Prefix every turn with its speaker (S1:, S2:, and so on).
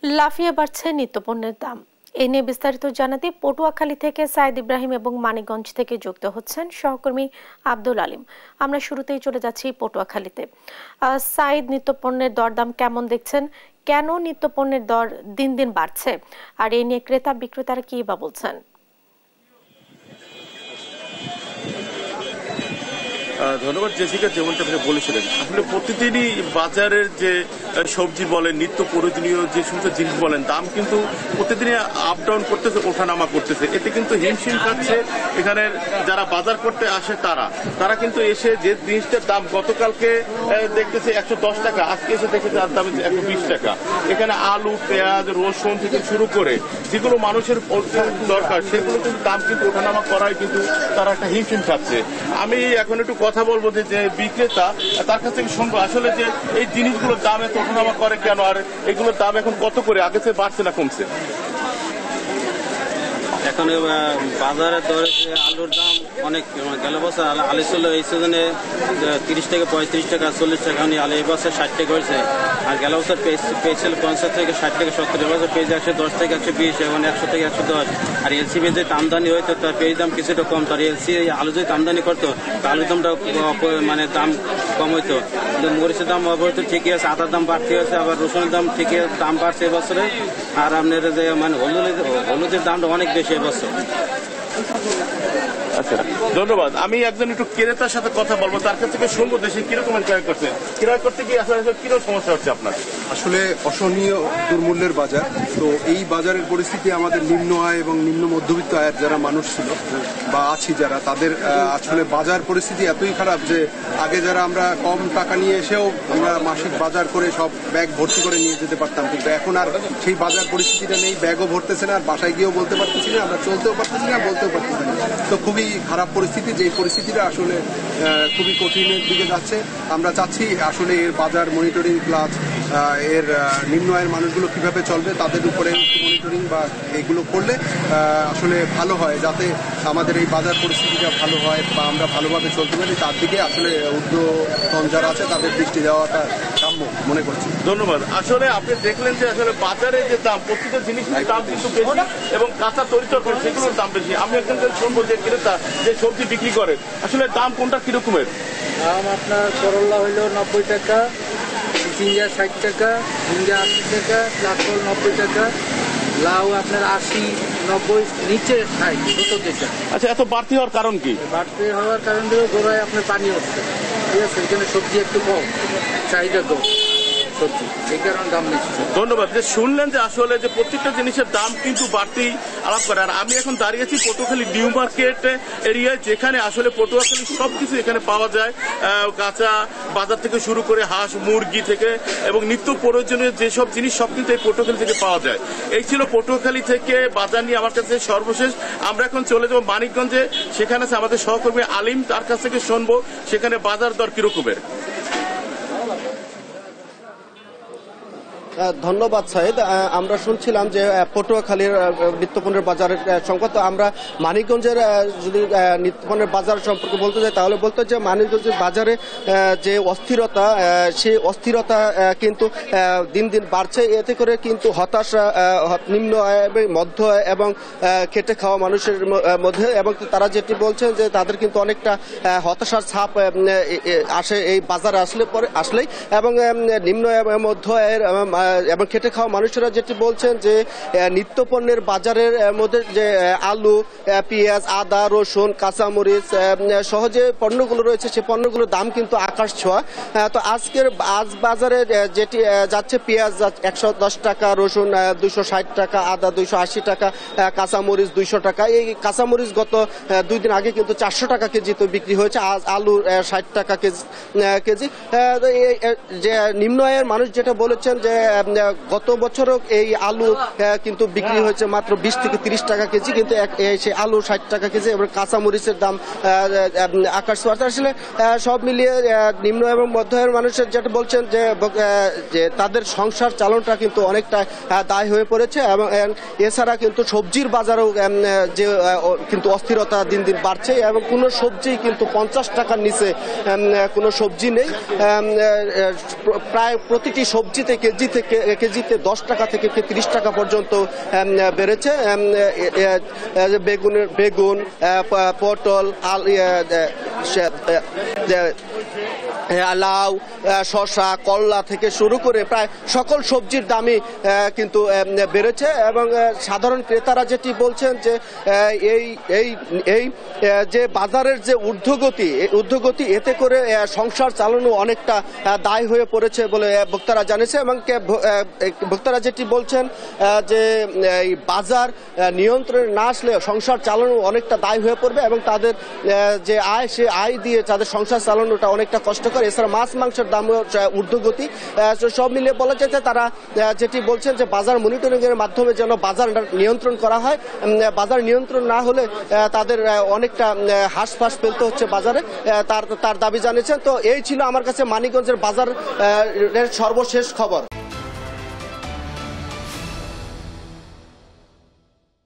S1: লাফিয়ে বাড়ছে নিত্যপণ্যের দাম। এ নিয়ে বিস্তারিত জানাতে পটুয়াখালী থেকে সাইদ ইব্রাহিম এবং মানিকগঞ্জ থেকে যুক্ত হচ্ছেন সহকর্মী আব্দুল আলিম। আমরা শুরুতেই চলে যাচ্ছি পটুয়াখালীতে। সাইদ, নিত্যপণ্যের দরদাম কেমন দেখছেন? কেন নিত্যপণ্যের দর দিন দিন বাড়ছে, আর এ নিয়ে ক্রেতা বিক্রেতারা কি বা বলছেন?
S2: ধন্যবাদ জেসিকা। যেমনটা আপনি বলেছিলেন, আসলে প্রতিদিনই বাজারের যে সবজি বলেন, নিত্য প্রয়োজনীয় যে সমস্ত জিনিস বলেন, দাম কিন্তু প্রতিদিনই আপ ডাউন করতেছে, ওঠানামা করতেছে। এতে কিন্তু হিমশিম খাচ্ছে এখানে যারা বাজার করতে আসে তারা কিন্তু এসে যে জিনিসটার দাম গতকালকে দেখতেছে 110 টাকা, আজকে এসে দেখেছে আর দাম 120 টাকা। এখানে আলু, পেঁয়াজ, রসুন থেকে শুরু করে যেগুলো মানুষের দরকার সেগুলো কিন্তু দাম কিন্তু ওঠানামা করায় কিন্তু তারা একটা হিমশিম খাচ্ছে। আমি এখন একটু কথা বলবো যে বিক্রেতা, তার কাছ থেকে শুনবো আসলে যে এই জিনিসগুলোর দাম এত ওঠানামা করে কেন, আর এগুলোর দাম এখন কত করে, আগে থেকে বাড়ছে না কমছে?
S3: এখন বাজারের দরে আলুর দাম অনেক, গেল বছর আলু ছিল এই সিজনে 30 থেকে 35 টাকা 40 টাকা, আলু এই বছর 60 টাকা হয়েছে। আর গেল বছর পেয়েছিল 50 থেকে 60 থেকে 70, এবছর পেয়েছে 110 থেকে 120, এখন 100 থেকে 110। আর এলসি যদি আমদানি হইতো তার পেঁয়াজ দাম কিছুটা কম, তার এলসি আলু যদি আমদানি করতো আলুর দামটা মানে দাম কম হইতো। কিন্তু মরিচের দাম অবশ্যই ঠিকই আছে, আদার দাম বাড়তি হয়েছে, আবার রসুনের দাম ঠিকই দাম বাড়ছে এবছরে। আর আপনার যে মানে হলুদের দামটা অনেক বেশি এবছর।
S2: আচ্ছা, ধন্যবাদ। আমি একজন একটু ক্রেতার সাথে কথা বলবো, তার কাছ থেকে শুনবো দেশে কিরকম ক্রয় করতে কি আসলে কিরকম সমস্যা হচ্ছে আপনার?
S4: আসলে অসহনীয় দুর্মূল্যের বাজার। তো এই বাজারের পরিস্থিতি আমাদের নিম্ন আয় এবং নিম্ন মধ্যবিত্ত আয়ের যারা মানুষ ছিল বা আছি যারা, তাদের আসলে বাজার পরিস্থিতি এতই খারাপ যে আগে যারা আমরা কম টাকা নিয়ে এসেও আমরা মাসিক বাজার করে সব ব্যাগ ভর্তি করে নিয়ে যেতে পারতাম, কিন্তু এখন আর সেই বাজার পরিস্থিতিটা নেই। ব্যাগও ভরতেছে না, আর বাসায় গিয়েও বলতে পারতেছি না, আমরা চলতেও পারতেছি না, বলতেও পারতেছি না। তো খুবই খারাপ পরিস্থিতি, যে পরিস্থিতিটা আসলে খুবই কঠিনের দিকে যাচ্ছে। আমরা চাচ্ছি আসলে এর বাজার মনিটরিং প্লাস এর নিম্ন আয়ের মানুষগুলো কিভাবে চলবে তাদের উপরে মনিটরিং বা এগুলো করলে আসলে ভালো হয়, যাতে আমাদের এই বাজার পরিস্থিতিটা ভালো হয় বা আমরা ভালোভাবে চলতে পারি। তার দিকে আসলে উদ্যোগন যারা আছে তাদের দৃষ্টি দেওয়াটা কাম্য মনে করছি।
S2: ধন্যবাদ। আসলে আপনি দেখলেন যে আসলে বাজারে যে দাম, প্রতিটা জিনিসের দাম কিন্তু বেশি এবং কাঁচা তরিতরকারি সেগুলোর দাম বেশি। আমি একজন শুনবো যে ক্রেতা যে সবজি বিক্রি করে, আসলে দাম কোনটা কিরকমের?
S5: দাম আপনার করল্লা হইল 90 টাকা, ঝিঙ্গা 60 টাকা, ঝিঙ্গা 80 টাকা, কাঁকরোল 90 টাকা, লাউ আপনার 80, 90, নিচে 60, ছোট যেটা।
S2: আচ্ছা, এত বাড়তি হওয়ার কারণ কি?
S5: বাড়তি হওয়ার কারণ হলো গোড়ায় আপনার পানি হচ্ছে, ঠিক আছে, এখানে সবজি একটু কম, চাহিদা কম সবজি, এই কারণে দাম নিচ্ছে।
S2: ধন্যবাদ। যে শুনলেন যে আসলে যে প্রত্যেকটা জিনিসের দাম কিন্তু বাড়তি আলাপ করে। আর আমি এখন দাঁড়িয়েছি পটুয়াখালী নিউ মার্কেট এরিয়ায়, যেখানে আসলে পটুয়াখালী সবকিছু এখানে পাওয়া যায়, কাঁচা বাজার থেকে শুরু করে হাঁস মুরগি থেকে এবং নিত্য প্রয়োজনীয় যেসব জিনিস সব কিন্তু এই পটুয়াখালী থেকে পাওয়া যায়। এই ছিল পটুয়াখালী থেকে বাজার নিয়ে আমার কাছে সর্বশেষ। আমরা এখন চলে যাবো মানিকগঞ্জে, সেখানে আছে আমাদের সহকর্মী আলিম, তার কাছ থেকে শুনবো সেখানে বাজার দর কিরকমের।
S6: ধন্যবাদ সাইদ। আমরা শুনছিলাম যে পটুয়াখালীর নিত্যপণ্যের বাজারের সংকট। আমরা মানিকগঞ্জের যদি নিত্যপণ্যের বাজার সম্পর্কে বলতে চাই তাহলে বলতে যে মানিকগঞ্জের বাজারে যে অস্থিরতা, সেই অস্থিরতা কিন্তু দিন দিন বাড়ছে। এতে করে কিন্তু হতাশা নিম্ন আয় এবং মধ্য আয় এবং খেটে খাওয়া মানুষের মধ্যে, এবং তারা যেটি বলছেন যে তাদের কিন্তু অনেকটা হতাশার ছাপ আসে এই বাজারে আসলেই, এবং নিম্ন এবং মধ্য আয়ের এবং খেটে খাওয়া মানুষেরা যেটি বলছেন যে নিত্যপণ্যের বাজারের মধ্যে যে আলু, পেঁয়াজ, আদা, রসুন, কাঁচামরিচ সহ যে পণ্যগুলো রয়েছে সেই পণ্যগুলোর দাম কিন্তু আকাশ ছোঁয়া। তো আজ বাজারে যেটি যাচ্ছে, পেঁয়াজ 110 টাকা, রসুন 260 টাকা, আদা 280 টাকা, কাঁচামরিচ 200 টাকা। এই কাঁচামরিচ গত 2 দিন আগে কিন্তু 400 টাকা কেজিতে বিক্রি হয়েছে। আজ আলু 60 টাকা কেজি। যে নিম্ন আয়ের মানুষ যেটা বলেছেন যে গত বছরও এই আলু কিন্তু বিক্রি হয়েছে মাত্র 20 থেকে 30 টাকা কেজি, কিন্তু সেই আলু 60 টাকা কেজি। এবং কাঁচামরিচের দাম আকাশ ছোঁয়া। আসলে সব মিলিয়ে নিম্ন এবং মধ্য আয়ের মানুষের যেটা বলছেন যে তাদের সংসার চালনটা কিন্তু অনেকটা দায় হয়ে পড়েছে। এবং এছাড়া কিন্তু সবজির বাজারেও যে কিন্তু অস্থিরতা দিন দিন বাড়ছে, এবং কোনো সবজি কিন্তু 50 টাকার নিচে কোনো সবজি নেই। প্রায় প্রতিটি সবজিতে কেজি থেকে কেজিতে 10 টাকা থেকে 30 টাকা পর্যন্ত বেড়েছে। বেগুন, পটল, লাউ, শসা, করলা থেকে শুরু করে প্রায় সকল সবজির দামই কিন্তু বেড়েছে। এবং সাধারণ ক্রেতারা যেটি বলছেন যে এই যে বাজারের যে ঊর্ধ্বগতি এতে করে সংসার চালানো অনেকটা দায় হয়ে পড়েছে বলে বক্তারা জানিয়েছে। এবং বক্তারা যেটি বলছেন যে এই বাজার নিয়ন্ত্রণে না আসলে সংসার চালানো অনেকটা দায় হয়ে পড়বে এবং তাদের যে আয় সে আয় দিয়ে তাদের সংসার চালানোটা অনেকটা কষ্টকর। এছাড়া মাছ মাংসের দাম ঊর্ধ্বগতি, সব মিলিয়ে বলা যায় যে তারা যেটি বলছেন যে বাজার মনিটরিং এর মাধ্যমে যেন বাজার নিয়ন্ত্রণ করা হয়। বাজার নিয়ন্ত্রণ না হলে তাদের অনেকটা হাঁসফাঁস ফেলতে হচ্ছে বাজারে, তার দাবি জানিয়েছেন। তো এই ছিল আমার কাছে মানিকগঞ্জের বাজারের সর্বশেষ খবর।